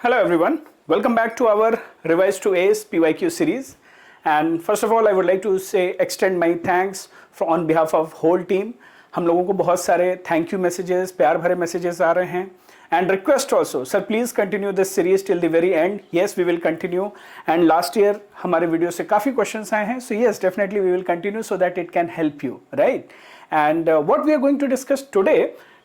Hello everyone, welcome back to our Revise to Ace PYQ series. And first of all, I would like to extend my thanks on behalf of whole team. हम लोगों को बहुत सारे thank you messages, प्यार भरे messages आ रहे हैं. And request also, sir please continue this series till the very end. Yes, we will continue. And last year हमारे वीडियो से काफ़ी questions आए हैं. So yes, definitely we will continue so that it can help you, right? And what we are going to discuss today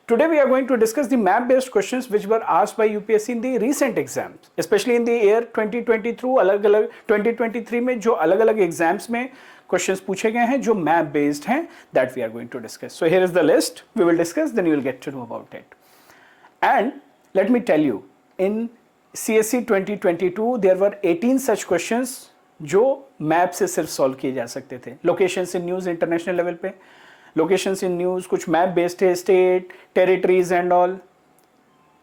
we are going to discuss the map based questions which were asked by UPSC in the recent exams, especially in the year 2020 through अलग-अलग 2023 में जो अलग-अलग exams में questions पूछे गए हैं जो map based हैं, that we are going to discuss. So here is the list we will discuss, then you will get to know about it. And let me tell you, in CSE 2022 there were 18 such questions जो map से सिर्फ solve किए जा सकते थे. Locations in news international level पे, locations in news कुछ map based है, state territories and all,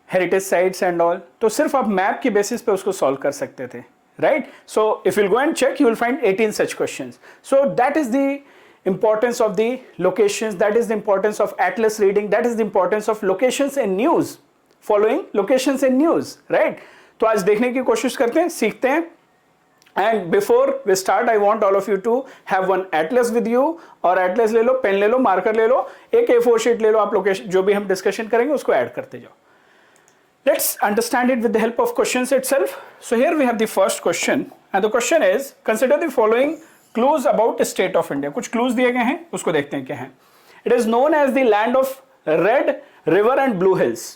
heritage sites and all, तो सिर्फ आप मैप के बेसिस पे उसको सॉल्व कर सकते थे, right? So if you go and check you will find 18 such questions. So that is the importance of the locations, that is the importance of atlas reading, that is the importance of locations in news, following locations in news, right? तो आज देखने की कोशिश करते हैं, सीखते हैं. And before we start, I want all of you to have one atlas with you, और atlas ले लो, पेन ले लो, मार्कर ले लो, एक A4 शीट ले लो, आप लोकेशन जो भी हम डिस्कशन करेंगे उसको ऐड करते जाओ. Let's understand it with the help of questions itself. So here we have the first question, and the question is, consider the following clues about the state of India. कुछ clues दिए गए हैं, उसको देखते हैं क्या हैं. It is known as the land of red river and blue hills.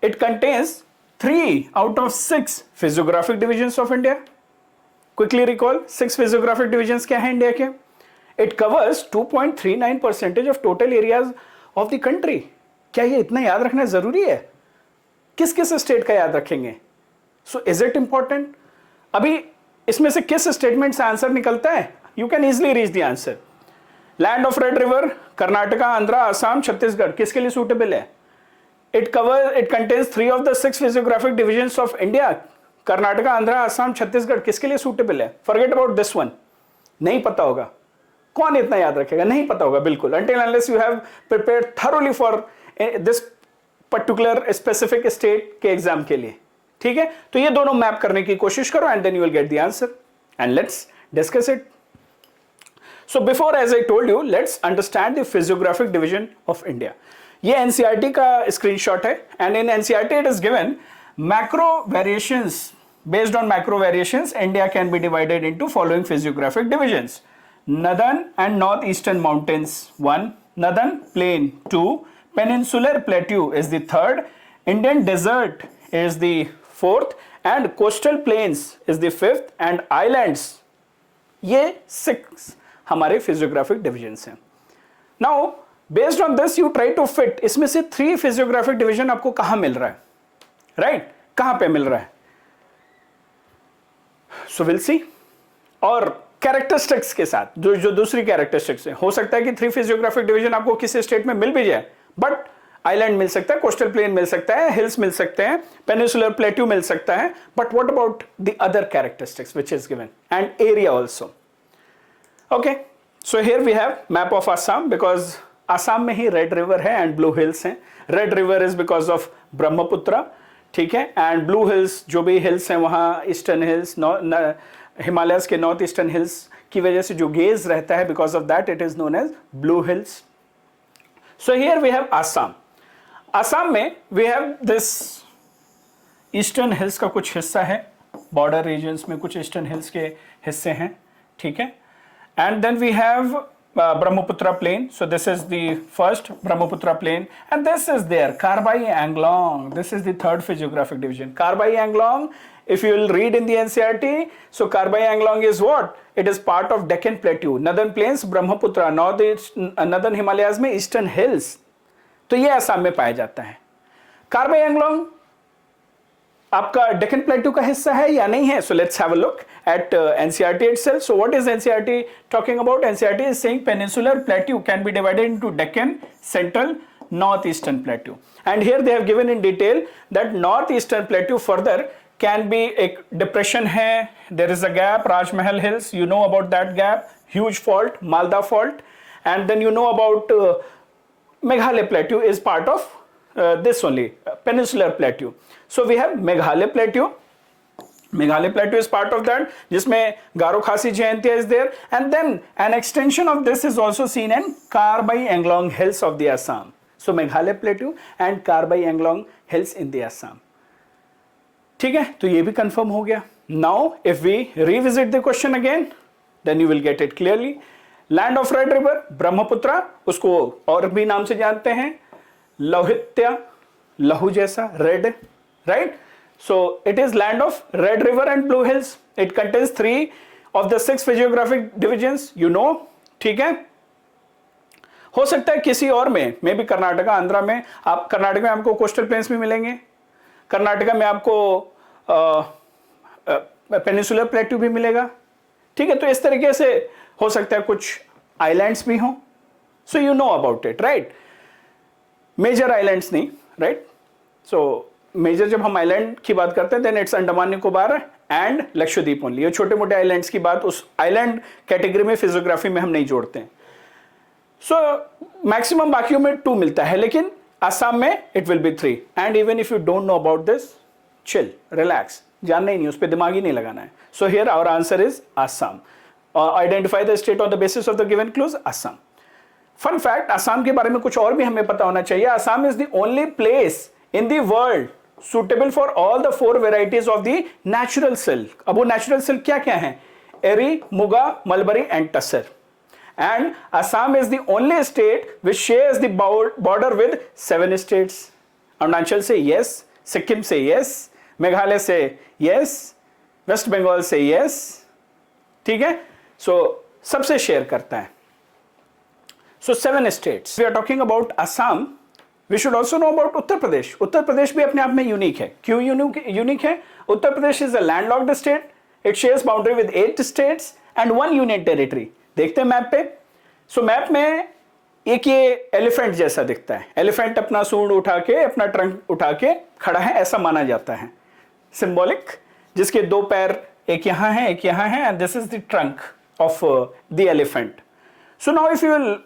It contains 3 out of 6 physiographic divisions of India. Quickly recall, 6 physiographic divisions क्या हैं इंडिया के? It covers 2.39% of total areas of the country. क्या ये इतना याद रखना जरूरी है? किस किस स्टेट का याद रखेंगे? So is it important? अभी इसमें से किस स्टेटमेंट से आंसर निकलता है? You can easily reach the answer. Land of Red River, Karnataka, Andhra, Assam, Chhattisgarh, किसके लिए सूटेबल है? It contains 3 of the 6 physiographic divisions of India. Karnataka, Andhra, Assam, Chhattisgarh, किसके लिए सूटेबल है? Forget about this one. नहीं पता होगा. कौन इतना याद रखेगा? नहीं पता होगा बिल्कुल. Until unless you have prepared thoroughly for this particular specific state के एग्जाम के लिए. ठीक है? तो ये दोनों मैप करने की कोशिश करो and then you will get the answer. And let's discuss it. So before, as I told you, let's understand the physiographic division of India. ये एनसीईआरटी का स्क्रीनशॉट है, and in NCERT it is given macro variations. Based on macro variations India can be divided into following physiographic divisions. Northern and north eastern mountains 1, northern plain 2, peninsular plateau is the 3rd, Indian desert is the 4th, and coastal plains is the 5th, and islands. ये 6 हमारे physiographic divisions हैं. Now based on this you try to fit, इसमें से 3 physiographic division आपको कहां मिल रहा है, right? कहां पे मिल रहा है? So will see. और कैरेक्टरिस्टिक्स के साथ जो दूसरी कैरेक्टरिस्टिक्स है, हो सकता है कि 3 फिजियोग्राफिक डिवीजन आपको किसी स्टेट में मिल भी जाए, बट आइलैंड मिल सकता है, कोस्टल प्लेन मिल सकता है, हिल्स मिल सकते हैं, पेनिनसुलर प्लेट्यू मिल सकता है, but what about the other characteristics which is given and area also. Okay, so here we have map of Assam, because Assam में ही रेड रिवर है एंड ब्लू हिल्स हैं. Red river is because of Brahmaputra, ठीक है, and blue hills जो भी hills हैं वहाँ ईस्टर्न हिल्स, हिमालयस के नॉर्थ ईस्टर्न हिल्स की वजह से जो गेज रहता है, because of that it is known as blue hills. So here we have Assam. Assam में we have this eastern hills का कुछ हिस्सा है, बॉर्डर रीजन्स में कुछ ईस्टर्न हिल्स के हिस्से हैं, ठीक है. And then we have Brahmaputra plain. So this is the first Brahmaputra plain, and this is there Karbai Anglong. This is the 3rd physiographic division. Karbai Anglong, if you will read in the NCERT, so Karbai Anglong is what? It is part of Deccan Plateau, Northern Plains, Brahmaputra, Northern Himalayas में Eastern Hills. तो ये असम में पाया जाता है. Karbai Anglong आपका Deccan plateau का हिस्सा है या नहीं है? So let's have a look at NCERT itself. So what is NCERT talking about? NCERT is saying peninsular plateau can be divided into Deccan, central, north eastern plateau. And here they have given in detail that north eastern plateau further can be एक depression है, there is a gap, Rajmahal hills, you know about that gap, huge fault, Malda fault, and then you know about Meghalaya plateau is part of this only, peninsular plateau. So we have Meghalaya plateau. Meghalaya plateau is part of that, जिसमें Garo Khasi Jayantia is there, and then an extension of this is also seen in Karbai Anglong Hills of the Assam. So Meghalaya plateau and Karbai Anglong Hills in the Assam. ठीक है, तो ये भी confirm हो गया. Now if we revisit the question again, then you will get it clearly. Land of Red River, Brahmaputra, उसको और भी नाम से जानते हैं, लौहित्या, लहू जैसा, red, right? So it is land of Red River and Blue Hills. It contains 3 of the 6 physiographic divisions, you know. ठीक है, हो सकता है किसी और में, मे भी कर्नाटका, आंध्रा में, आप कर्नाटक में आपको कोस्टल प्लेन्स भी मिलेंगे, कर्नाटका में आपको पेनिसुलर प्लेट्यू भी मिलेगा. ठीक है, तो इस तरीके से हो सकता है कुछ आइलैंड्स भी हों. So you know about it, right. Major islands नहीं, राइट. सो मेजर जब हम आइलैंड की बात करते हैं then it's Andaman Nicobar and Lakshadweep only. ये छोटे मोटे आइलैंड्स की बात उस आइलैंड कैटेगरी में फिजियोग्राफी में हम नहीं जोड़ते हैं. सो मैक्सिमम बाकियों में 2 मिलता है, लेकिन असम में it will be 3. And even if you don't know about this, chill, relax, जानना ही नहीं, उस पर दिमाग ही नहीं लगाना है. So here our answer is Assam. Identify the state on the basis of the given clues, Assam. Fun fact, Assam के बारे में कुछ और भी हमें पता होना चाहिए. Assam is the only place in the world suitable for all the 4 varieties of the natural silk. अब वो natural silk क्या क्या है? Eri, muga, mulberry and tussar. And Assam is the only state which shares the border with 7 states. Arunachal say yes, Sikkim say yes, Meghalaya say yes, West Bengal say yes. ठीक है, so सबसे share करता है. So 7 states. We are talking about Assam. We should also know about Uttar Pradesh. Uttar Pradesh भी अपने आप में unique है. क्यों यूनिक है? Uttar Pradesh is a landlocked state. It shares boundary with 8 states and 1 union territory. देखते हैं मैप पे. सो मैप में एक ये एलिफेंट जैसा दिखता है. एलिफेंट अपना सूंड उठा के, अपना ट्रंक उठा के खड़ा है, ऐसा माना जाता है. सिंबॉलिक, जिसके 2 पैर, एक यहां है, एक यहां है, and this is the trunk of the elephant. So now if you will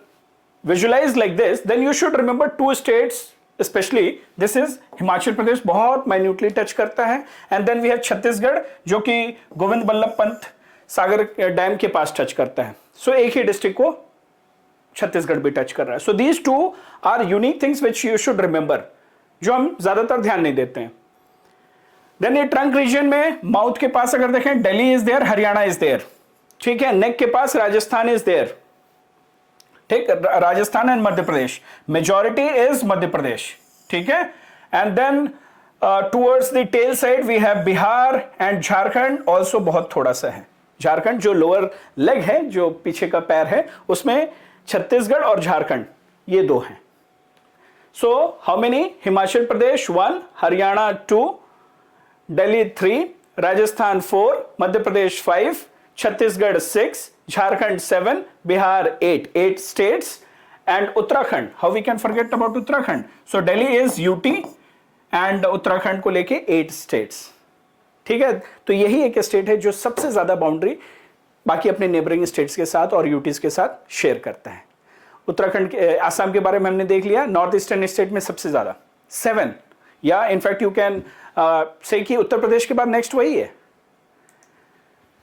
visualize like this, then you should remember 2 states, especially this is Himachal Pradesh, बहुत minutely touch करता है, and then we have Chhattisgarh जो कि Govind Ballabh Pant Sagar dam के पास touch करता है. so एक ही district को छत्तीसगढ़ भी टच कर रहा है. so these 2 are unique things which you should remember, जो हम ज्यादातर ध्यान नहीं देते हैं. then ये ट्रंक रीजन में माउथ के पास अगर देखें, Delhi is there, Haryana is there. ठीक है, नेक के पास राजस्थान इज देयर. ठीक, Rajasthan and Madhya Pradesh, majority is Madhya Pradesh. ठीक है, and then towards the tail side we have Bihar and Jharkhand. Also बहुत थोड़ा सा है झारखंड, जो लोअर लेग है, जो पीछे का पैर है, उसमें छत्तीसगढ़ और झारखंड ये 2 हैं. So how many? Himachal Pradesh 1, Haryana 2, Delhi 3, Rajasthan 4, Madhya Pradesh 5, Chhattisgarh 6, Jharkhand 7, Bihar 8 states, and Uttarakhand. How we can forget about Uttarakhand? So Delhi is UT and Uttarakhand को लेके 8 states. ठीक है, तो यही एक स्टेट है जो सबसे ज्यादा बाउंड्री बाकी अपने नेबरिंग स्टेट्स के साथ और यूटीज के साथ शेयर करता है. उत्तराखंड के, आसाम के बारे में हमने देख लिया. नॉर्थ ईस्टर्न स्टेट में सबसे ज्यादा 7, या इनफैक्ट यू कैन से कि उत्तर प्रदेश के बाद नेक्स्ट वही है.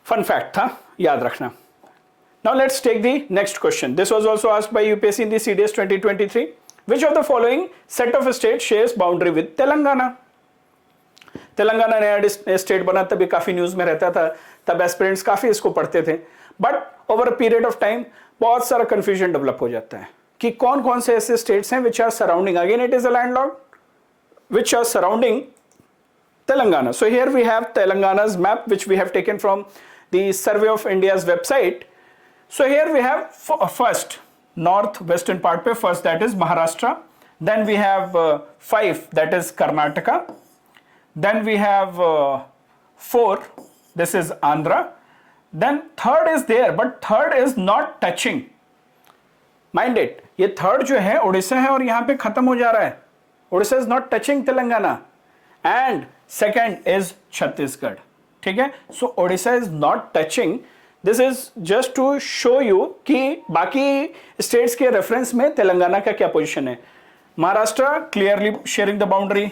फन फैक्ट था, याद रखना. Now let's take the next question. This was also asked by UPSC in the CDS 2023. Which of the following set of states shares boundary with Telangana? Telangana नया स्टेट बना, तभी काफी न्यूज में रहता था, तब एस्पिरेंट्स काफी इसको पढ़ते थे. But over a period of time बहुत सारा कंफ्यूजन डेवलप हो जाता है कि कौन कौन से ऐसे स्टेट्स हैं which are surrounding, again it is a landlocked, which are surrounding Telangana. So here we have Telangana's map which we have taken from the Survey of India's website. So here we have first north western part pe first, that is Maharashtra. Then we have 5, that is Karnataka. Then we have 4, this is Andhra. Then third is there, but third is not touching. Mind it, ये third जो है उड़ीसा है और यहाँ पे खत्म हो जा रहा है. Orissa is not touching Telangana. And second is Chhattisgarh. ठीक है, so Odisha is not touching. This is just to show you कि बाकी states के रेफरेंस में तेलंगाना का क्या पोजीशन है. Maharashtra clearly sharing the boundary,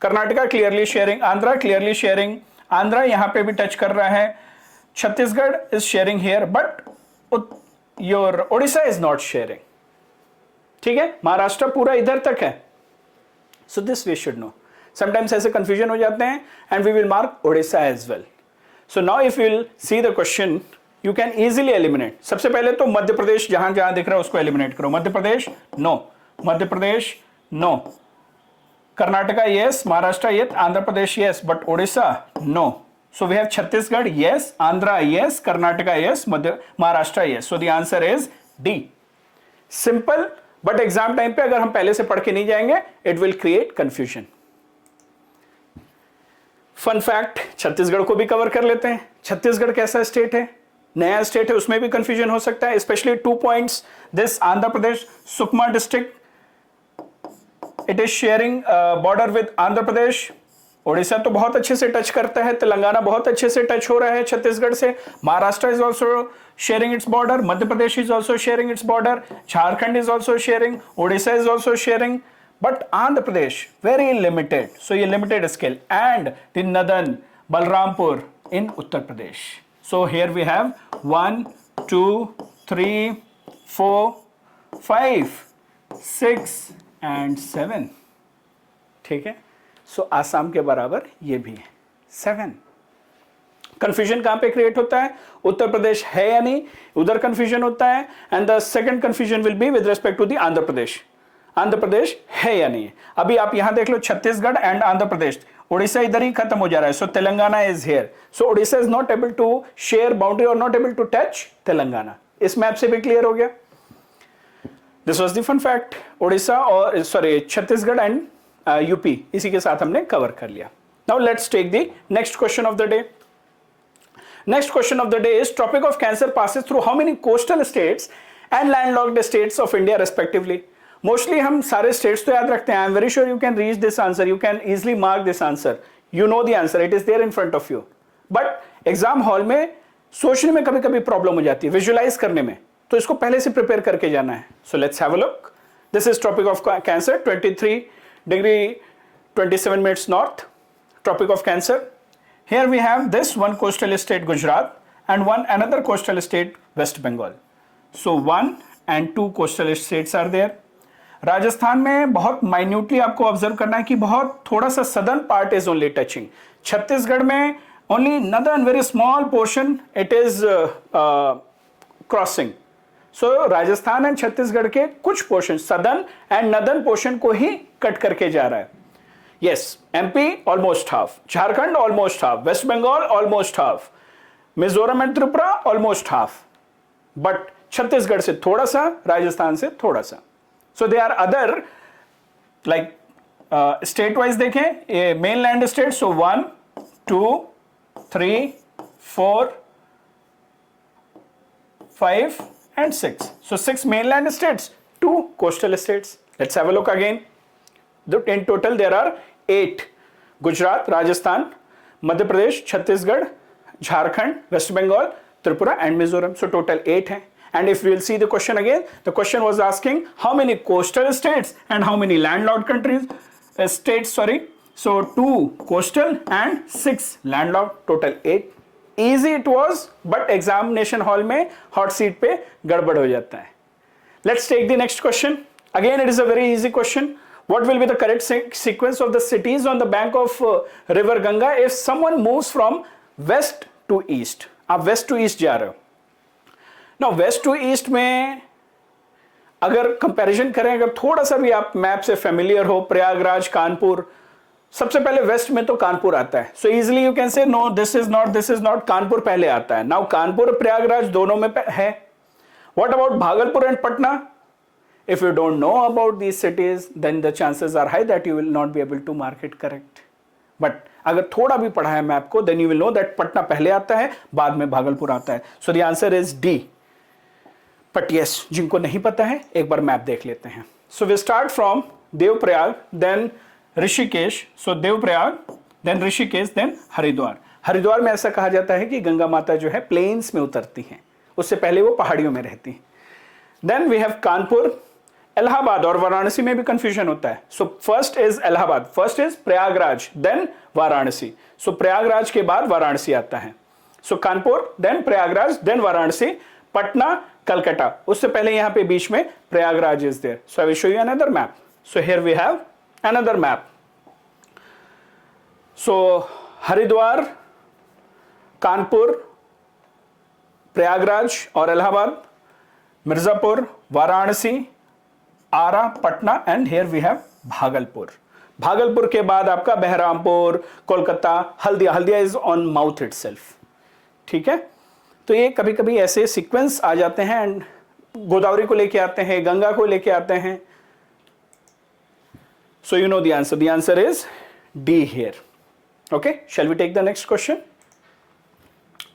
Karnataka clearly sharing, Andhra clearly sharing, Andhra यहां पे भी टच कर रहा है, Chhattisgarh is sharing here but your Odisha is not sharing. ठीक है, महाराष्ट्र पूरा इधर तक है। So this we should know. Sometimes ऐसे कंफ्यूजन हो जाते हैं and we will mark Odisha as well. So now if you will see the question you can easily eliminate. सबसे पहले तो मध्य प्रदेश जहां जहां दिख रहा है उसको एलिमिनेट करो। Madhya Pradesh no, Madhya Pradesh no, Karnataka yes, Maharashtra yes, Andhra Pradesh yes, but Odisha no. So we have Chhattisgarh, yes, Andhra, yes, Karnataka, yes, Maharashtra, yes. So the answer is D. Simple, but exam time पे अगर हम पहले से पढ़ के नहीं जाएंगे, it will create confusion. Fun fact, Chhattisgarh को भी कवर कर लेते हैं। छत्तीसगढ़ कैसा स्टेट है, नया स्टेट है, उसमें भी कंफ्यूजन हो सकता है। Specially 2 points, this Andhra Pradesh Sukma district, it is sharing border with Andhra Pradesh. Odisha तो बहुत अच्छे से टच करता है, तेलंगाना बहुत अच्छे से टच हो रहा है छत्तीसगढ़ से, Maharashtra is also sharing its border, Madhya Pradesh is also sharing its border, Jharkhand is also sharing, Odisha is also sharing, but Andhra Pradesh very limited. So ये limited scale and the northern Balrampur in Uttar Pradesh. So here we have 1 2 3 4 5 6 and 7। ठीक है, सो आसाम के बराबर ये भी है 7। Confusion कहां पे क्रिएट होता है, उत्तर प्रदेश है या नहीं, उधर कंफ्यूजन होता है। And the second confusion will be with respect to the Andhra Pradesh, Andhra Pradesh है या नहीं। अभी आप यहां देख लो छत्तीसगढ़ एंड आंध्र प्रदेश, ओडिशा इधर ही खत्म हो जा रहा है। So Telangana is here, so Odisha is not able to share boundary और not able to touch Telangana. इस मैप से भी क्लियर हो गया। This was the fun fact. Odisha और सॉरी छत्तीसगढ़ एंड यूपी इसी के साथ हमने कवर कर लिया। Now let's take the next question of the day. Next question of the day is tropic of cancer passes through how many coastal states and landlocked states of India respectively. Mostly हम सारे states तो याद रखते हैं। I am very sure you can reach this answer, you can easily mark this answer, you know the answer, it is there in front of you. But exam hall में सोचने में कभी कभी प्रॉब्लम हो जाती है, विजुअलाइज करने में, तो इसको पहले से प्रिपेयर करके जाना है। So let's have a look. This is tropic of cancer, 23 degree 27 minutes north, tropic of cancer. Here we have this one coastal state Gujarat and one another coastal state West Bengal. So 1 and 2 coastal states are there. Rajasthan में बहुत minutely आपको observe करना है कि बहुत थोड़ा सा southern part is only touching. Chhattisgarh में only northern very small portion it is crossing. So Rajasthan and Chhattisgarh के कुछ portion southern and northern portion को ही कट करके जा रहा है। Yes, MP almost half, Jharkhand almost half, West Bengal almost half, Mizoram and Tripura almost half, but Chhattisgarh से थोड़ा सा, राजस्थान से थोड़ा सा। So they are other like state wise देखें, ये main land state. So 1 2 3 4 5 and 6. So 6 mainland states, 2 coastal states. Let's have a look again. In total there are 8. Gujarat, Rajasthan, Madhya Pradesh, Chhattisgarh, Jharkhand, West Bengal, Tripura and Mizoram. So total 8 हैं. And if we will see the question again, the question was asking how many coastal states and how many landlocked countries, states sorry. So 2 coastal and 6 landlocked, total 8. Easy it was, but examination hall में hot seat पे गड़बड़ हो जाता है। Let's take the next question. Again, it is a very easy question. What will be the correct sequence of the cities on the bank of river Ganga if someone moves from west to east? आप west to east जा रहे हो। Now west to east में अगर comparison करें, अगर थोड़ा सा भी आप मैप से फेमिलियर हो, प्रयागराज, कानपुर, सबसे पहले वेस्ट में तो कानपुर आता है। So easily you can say no this is not, Kanpur पहले आता है। नाउ कानपुर प्रयागराज दोनों में है। What about Bhagalpur and Patna? If you don't know about these cities then the chances are high that you will not be able to mark it correct. But अगर थोड़ा भी पढ़ा है मैप को then you will know that Patna पहले आता है, बाद में भागलपुर आता है। So the answer is D. But yes, जिनको नहीं पता है एक बार मैप देख लेते हैं। So we start from Devprayag, then Rishikesh, so Devprayag, then Rishikesh, then Haridwar. Haridwar में ऐसा कहा जाता है कि गंगा माता जो है प्लेन्स में उतरती हैं, उससे पहले वो पहाड़ियों में रहती हैं। Then we have Kanpur, Allahabad और वाराणसी में भी कंफ्यूजन होता है. So first is Allahabad, first is Prayagraj, then Varanasi. So Prayagraj के बाद वाराणसी आता है. So Kanpur, then Prayagraj, then Varanasi, Patna, Calcutta. उससे पहले यहां पे बीच में Prayagraj is there. So I will show you another map. So here we have another map. So Haridwar, Kanpur, Prayagraj और इलाहाबाद, मिर्जापुर, वाराणसी, आरा, Patna and here we have Bhagalpur. Bhagalpur के बाद आपका Baharampur, Kolkata, Haldia. Haldia is on mouth itself. ठीक है, तो ये कभी कभी ऐसे सीक्वेंस आ जाते हैं एंड गोदावरी को लेके आते हैं, गंगा को लेके आते हैं. सो you know the answer. The answer is D here. Okay, shall we take the next question?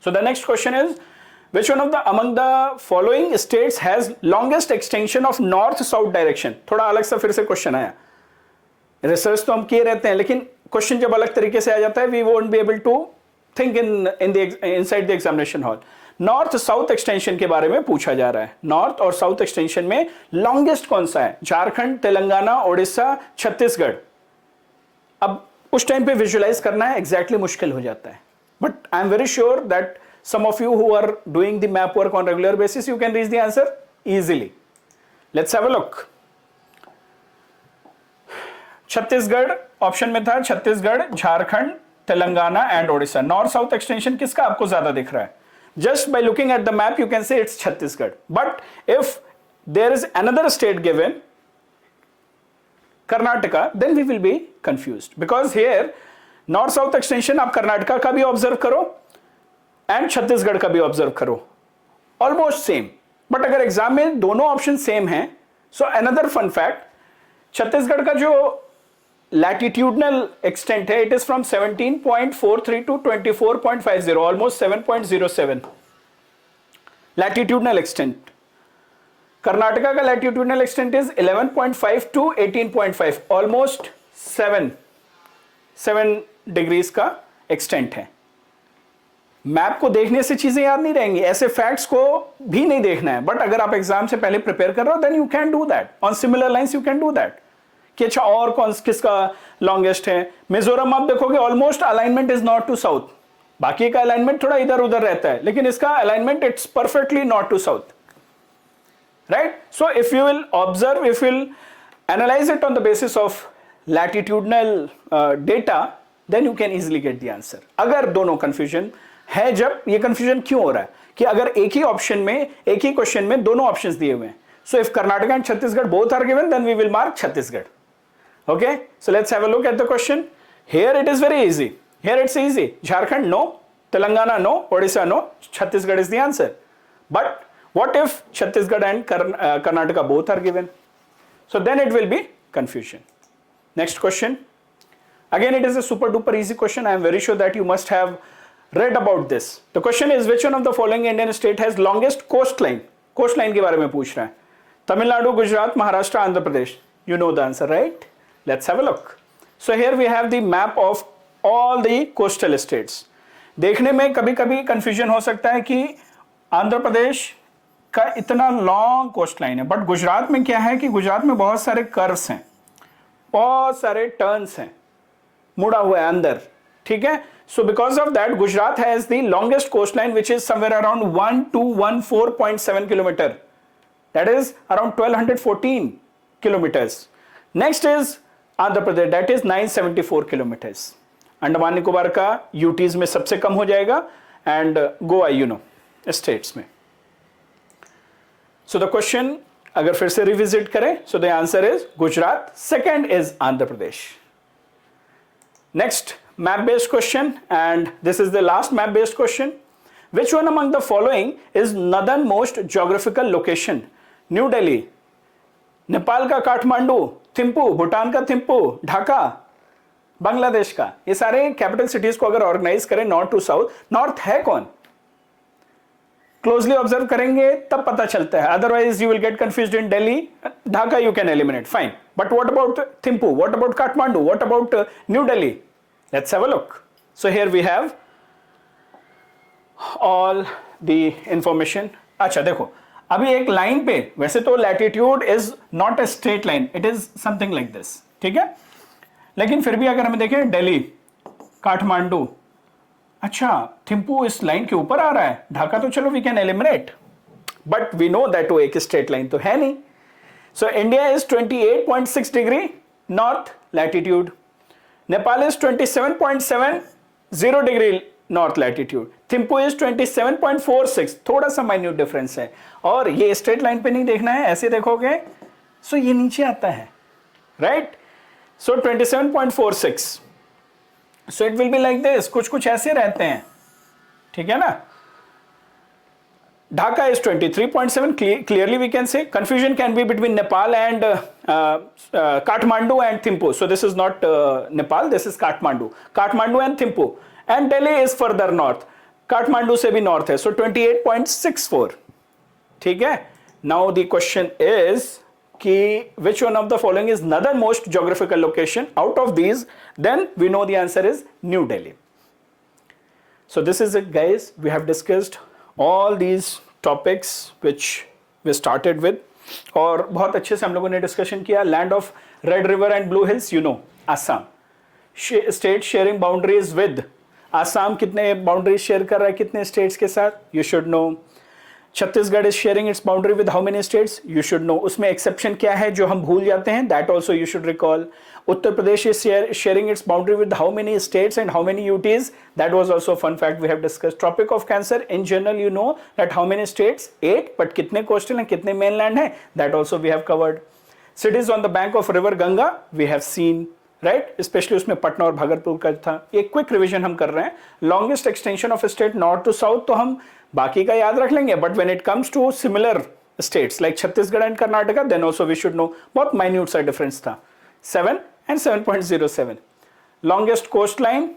So the next question is, which one of the among the following states has longest extension of north south direction? थोड़ा अलग सा फिर से question आया. Research तो हम किए रहते हैं, लेकिन क्वेश्चन जब अलग तरीके से आ जाता है, we won't be able to think inside the examination hall. North south extension के बारे में पूछा जा रहा है. नॉर्थ और साउथ एक्सटेंशन में लॉन्गेस्ट कौन सा है? झारखंड, तेलंगाना, ओडिशा, छत्तीसगढ़. अब उस टाइम पे विजुअलाइज करना है एग्जैक्टली मुश्किल हो जाता है. But I am very sure that some of you who are doing the map work on regular basis, you can reach the answer easily. Let's have a look. Chhattisgarh option में था. Chhattisgarh, Jharkhand, Telangana and Odisha. North south extension किसका आपको ज्यादा दिख रहा है? Just by looking at the map you can say it's Chhattisgarh. But if there is another state given, Karnataka, then we will be confused because here north south extension आप कर्नाटका का भी observe करो एंड छत्तीसगढ़ का भी ऑब्जर्व करो, almost same. But अगर exam में दोनों ऑप्शन सेम हैं, so another fun fact, Chhattisgarh का जो लैटिट्यूडनल एक्सटेंट है, it is from 17.43 to 24.50, almost 7.07 latitudinal extent. Karnataka का latitudinal extent is 11.5 to 18.5, almost 7 degrees का एक्सटेंट है. मैप को देखने से चीजें याद नहीं रहेंगी, ऐसे फैक्ट्स को भी नहीं देखना है. बट अगर आप एग्जाम से पहले प्रिपेयर कर रहे हो, then you can do that on similar lines. You can do that कि अच्छा और कौन किसका लॉन्गेस्ट है. मिजोरम आप देखोगे almost alignment is north to south, बाकी का अलाइनमेंट थोड़ा इधर उधर रहता है, लेकिन इसका alignment it's perfectly north to south. Right? So if you will observe, if you will analyze it on the basis of latitudinal data, then you can easily get the answer. अगर दोनों confusion है, जब ये confusion क्यों हो रहा है कि अगर एक ही ऑप्शन में, एक ही क्वेश्चन में दोनों ऑप्शंस दिए हुए हैं. So if Karnataka and Chhattisgarh both are given, then we will mark Chhattisgarh. Okay? So let's have a look at the question. Here it is very easy. Here it's easy. Jharkhand no, Telangana no, Odisha no, Chhattisgarh is the answer. But what if Chhattisgarh and Karnataka both are given? So then it will be confusion. Next question. Again, it is a super duper easy question. I am very sure that you must have read about this. The question is, which one of the following Indian state has longest coastline? Coastline के बारे में पूछ रहा है. Tamil Nadu, Gujarat, Maharashtra, Andhra Pradesh. You know the answer, right? Let's have a look. So here we have the map of all the coastal states. देखने में कभी कभी confusion हो सकता है कि आंध्र प्रदेश का इतना लॉन्ग कोस्ट लाइन है, बट गुजरात में क्या है कि गुजरात में बहुत सारे कर्व्स हैं, बहुत सारे टर्न्स हैं, मुड़ा हुआ है अंदर. ठीक है, so because of that Gujarat has the longest coast line which is somewhere around 1214.7 kilometre. That is around 1214 kilometres. Next is Andhra Pradesh, that is 974 kilometres. Andaman Nicobar का यूटीज में सबसे कम हो जाएगा and Goa you know states में. So the question अगर फिर से रिविजिट करें, so the answer is Gujarat, second is Andhra Pradesh. Next map based question, and this is the last map based question. Which one among the following is northernmost geographical location? New Delhi, Nepal का काठमांडू, थिम्पू, भूटान का थिम्पू, ढाका, बांग्लादेश का. ये सारे capital cities को अगर organise करें north to south, north है कौन? क्लोजली ऑब्जर्व करेंगे तब पता चलता है, otherwise you will get confused. In Delhi, Dhaka you can eliminate, fine, but what about Thimphu, what about Kathmandu, what about New Delhi? Let's have a look. So here we have all the information. अच्छा देखो, अभी एक line पे, वैसे तो latitude is not a straight line, it is something like this, ठीक है, लेकिन फिर भी अगर हमें देखें दिल्ली, काठमांडू, अच्छा थिम्पू इस लाइन के ऊपर आ रहा है, ढाका तो चलो we can eliminate, but we know that वो एक स्ट्रेट लाइन तो है नहीं. So India is 28.6 degree north latitude, Nepal is 27.70 degree north latitude, Thimphu is 27.46, थोड़ा सा माइन्यूट डिफरेंस है. और ये स्ट्रेट लाइन पे नहीं देखना है, ऐसे देखोगे सो ये नीचे आता है, right. So 27.46, so it will be like this, कुछ कुछ ऐसे रहते हैं, ठीक है ना. Dhaka is 23.7, clearly we can say. Confusion can be between Nepal and Kathmandu and Thimphu. So this is not Nepal, this is Kathmandu. Kathmandu and Thimphu. And Delhi is further north. Kathmandu se bhi north hai. So 28.64. ठीक है. Now the question is कि which one of the following is northernmost geographical location out of these? Then we know the answer is New Delhi. So this is it, guys. We have discussed all these topics which we started with, और बहुत अच्छे से हम लोगों ने discussion किया. Land of red river and blue hills, you no, Assam. State sharing boundaries with Assam, कितने boundaries share कर रहा है कितने स्टेट्स के साथ, you should know. Chhattisgarh is sharing its boundary with how many states, you should know. उसमें exception क्या है जो हम भूल जाते हैं, that also you should recall. Uttar Pradesh is sharing its boundary with how many states and how many UTs, that was also fun fact we have discussed. Tropic of cancer in general you know that how many states, 8, but कितने coastal हैं कितने mainland हैं, that also we have covered. Cities on the bank of river Ganga we have seen, right, specially उसमें पटना और भागलपुर का था. एक quick revision हम कर रहे हैं. Longest extension of state north to south, तो हम बाकी का याद रख लेंगे, but when it comes to similar states like Chhattisgarh and Karnataka, then also we should know. बहुत माइन्यूट सा डिफरेंस था, 7 and 7.07. longest coastline,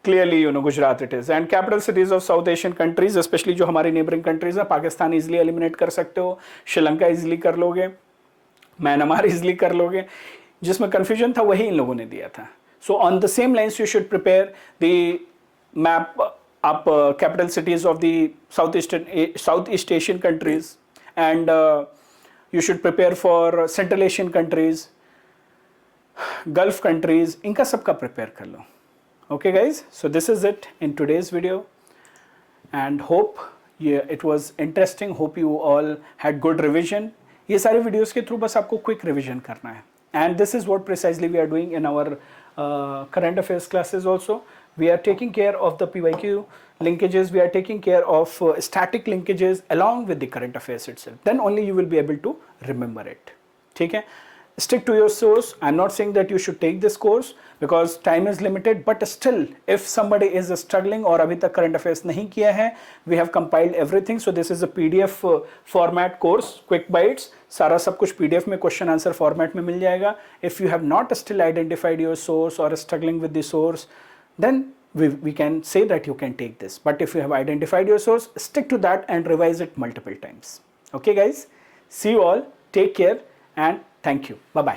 clearly you know Gujarat it is. And capital cities of South Asian countries, especially जो हमारी neighboring countries है, Pakistan easily eliminate कर सकते हो, Sri Lanka easily कर लोगे, म्यांमार easily कर लोगे. जिसमें confusion था वही इन लोगों ने दिया था. So on the same lines you should prepare the map up capital cities of the Southeast Asian countries, and you should prepare for Central Asian countries, gulf countries, इनका सबका प्रिपेयर कर लो. Okay guys, so this is it in today's video and hope it was interesting. Hope you all had good revision. ये सारे videos के through बस आपको quick revision करना है, and this is what precisely we are doing in our current affairs classes also. We are taking care of the PYQ linkages, we are taking care of static linkages along with the current affairs itself. Then only you will be able to remember it. ठीक है. Stick to your source. I'm not saying that you should take this course because time is limited, but still if somebody is struggling और अभी तक current affairs नहीं किया है, we have compiled everything. So this is a PDF format course, quick bites. सारा सब कुछ PDF में question answer format में मिल जाएगा. If you have not still identified your source or struggling with the source, then we can say that you can take this. But if you have identified your source, stick to that and revise it multiple times. Okay guys, see you all, take care and thank you. Bye-bye.